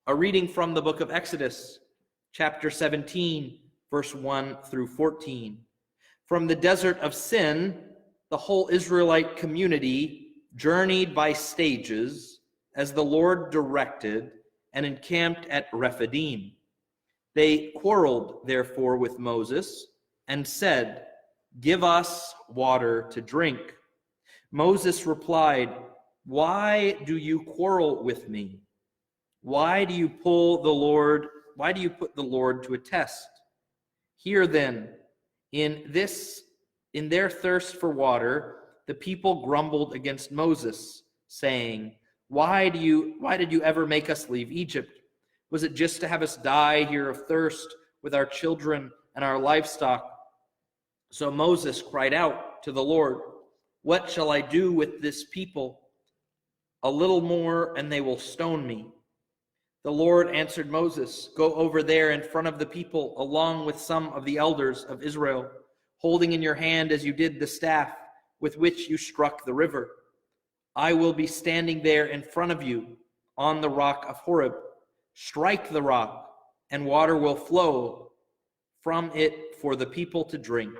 A reading from the book of Exodus, chapter 17, verse 1 through 14. From the desert of Sin, the whole Israelite community journeyed by stages as the Lord directed and encamped at Rephidim. They quarreled, therefore, with Moses and said, "Give us water to drink." Moses replied, "Why do you quarrel with me? Why do you put the Lord to a test? Here then, in their thirst for water, the people grumbled against Moses, saying, Why did you ever make us leave Egypt? Was it just to have us die here of thirst with our children and our livestock?" So Moses cried out to the Lord, "What shall I do with this people? A little more and they will stone me." The Lord answered Moses, "Go over there in front of the people, along with some of the elders of Israel, holding in your hand as you did the staff with which you struck the river. I will be standing there in front of you on the rock of Horeb. Strike the rock, and water will flow from it for the people to drink."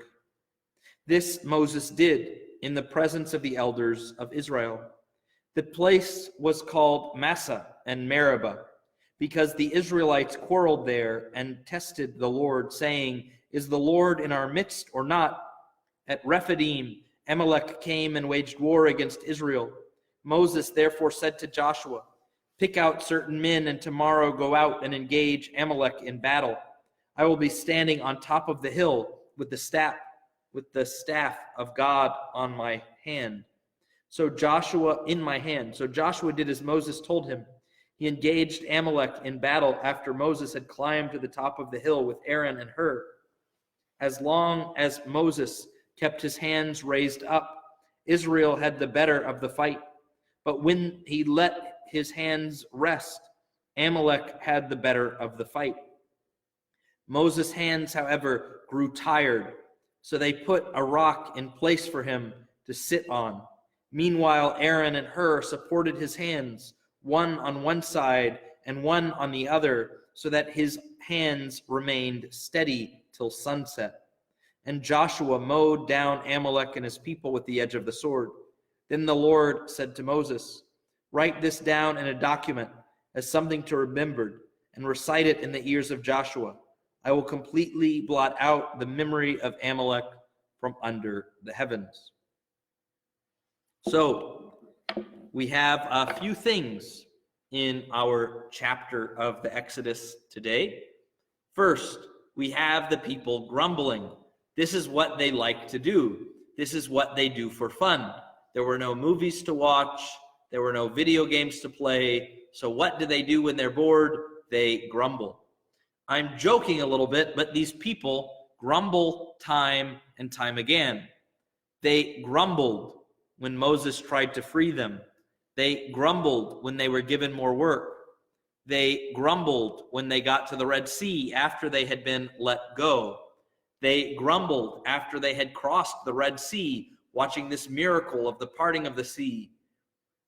This Moses did in the presence of the elders of Israel. The place was called Massah and Meribah, because the Israelites quarreled there and tested the Lord, saying, "Is the Lord in our midst or not?" At Rephidim, Amalek came and waged war against Israel. Moses therefore said to Joshua, "Pick out certain men and tomorrow go out and engage Amalek in battle. I will be standing on top of the hill with the staff of God on my hand. So Joshua did as Moses told him. He engaged Amalek in battle after Moses had climbed to the top of the hill with Aaron and Hur. As long as Moses kept his hands raised up, Israel had the better of the fight. But when he let his hands rest, Amalek had the better of the fight. Moses' hands, however, grew tired, so they put a rock in place for him to sit on. Meanwhile, Aaron and Hur supported his hands, one on one side and one on the other, so that his hands remained steady till sunset. And Joshua mowed down Amalek and his people with the edge of the sword. Then the Lord said to Moses, "Write this down in a document as something to remember, and recite it in the ears of Joshua. I will completely blot out the memory of Amalek from under the heavens." So, we have a few things in our chapter of the Exodus today. First, we have the people grumbling. This is what they like to do. This is what they do for fun. There were no movies to watch. There were no video games to play. So what do they do when they're bored? They grumble. I'm joking a little bit, but these people grumble time and time again. They grumbled when Moses tried to free them. They grumbled when they were given more work. They grumbled when they got to the Red Sea after they had been let go. They grumbled after they had crossed the Red Sea, watching this miracle of the parting of the sea.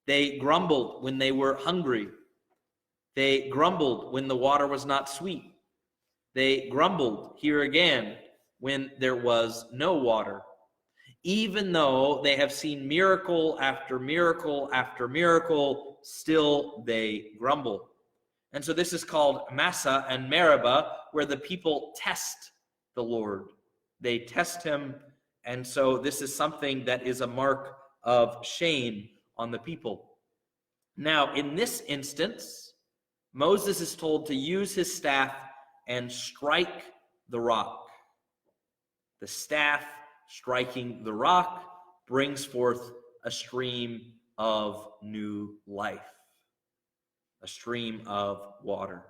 They grumbled when they were hungry. They grumbled when the water was not sweet. They grumbled here again when there was no water. Even though they have seen miracle after miracle after miracle, still they grumble. And so this is called Massah and Meribah, where the people test the Lord. They test him, and so this is something that is a mark of shame on the people. Now, in this instance, Moses is told to use his staff and strike the rock. The staff striking the rock brings forth a stream of new life, a stream of water.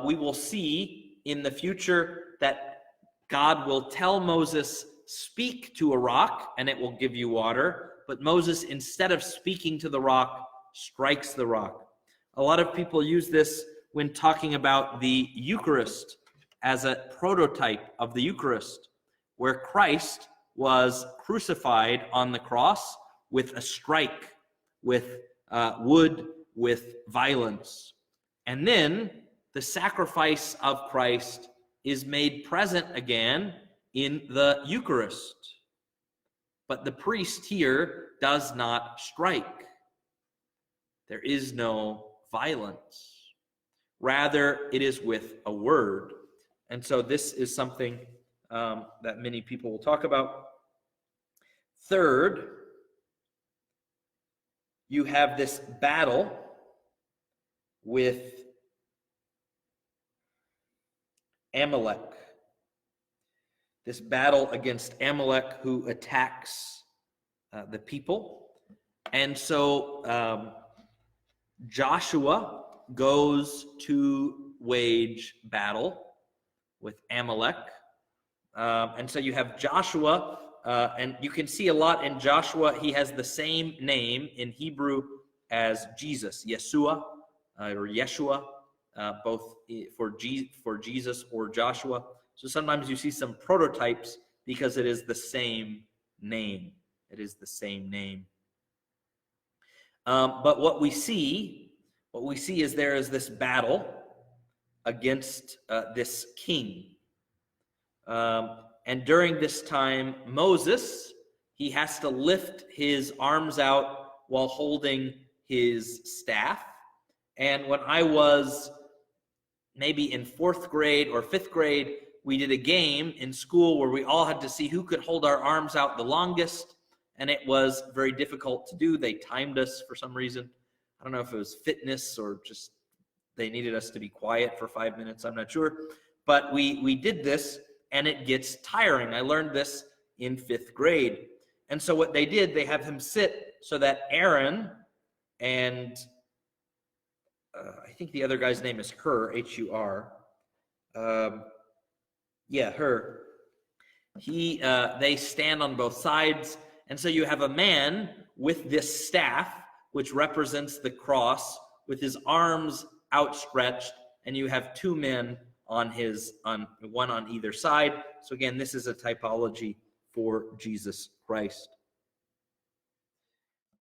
We will see in the future that God will tell Moses, "Speak to a rock and it will give you water," but Moses, instead of speaking to the rock, strikes the rock. A lot of people use this when talking about the Eucharist as a prototype of the Eucharist, where Christ was crucified on the cross with a strike, with wood, with violence. And then the sacrifice of Christ is made present again in the Eucharist. But the priest here does not strike. There is no violence. Rather, it is with a word. And so this is something that many people will talk about. Third, you have this battle with Amalek. This battle against Amalek, who attacks the people. And so Joshua goes to wage battle with Amalek. And so you have Joshua, and you can see a lot in Joshua. He has the same name in Hebrew as Jesus, Yeshua or Yeshua, both for Jesus or Joshua. So sometimes you see some prototypes because it is the same name. It is the same name. But what we see is there is this battle against this king. And during this time, Moses, he has to lift his arms out while holding his staff. And when I was maybe in 4th grade or 5th grade, we did a game in school where we all had to see who could hold our arms out the longest. And it was very difficult to do. They timed us for some reason. I don't know if it was fitness or just they needed us to be quiet for 5 minutes. I'm not sure. But we did this, and it gets tiring. I learned this in 5th grade. And so what they did, they have him sit so that Aaron and I think the other guy's name is Hur, H-U-R. Hur. They stand on both sides. And so you have a man with this staff, which represents the cross, with his arms outstretched, and you have 2 men on one on either side. So again, this is a typology for Jesus Christ.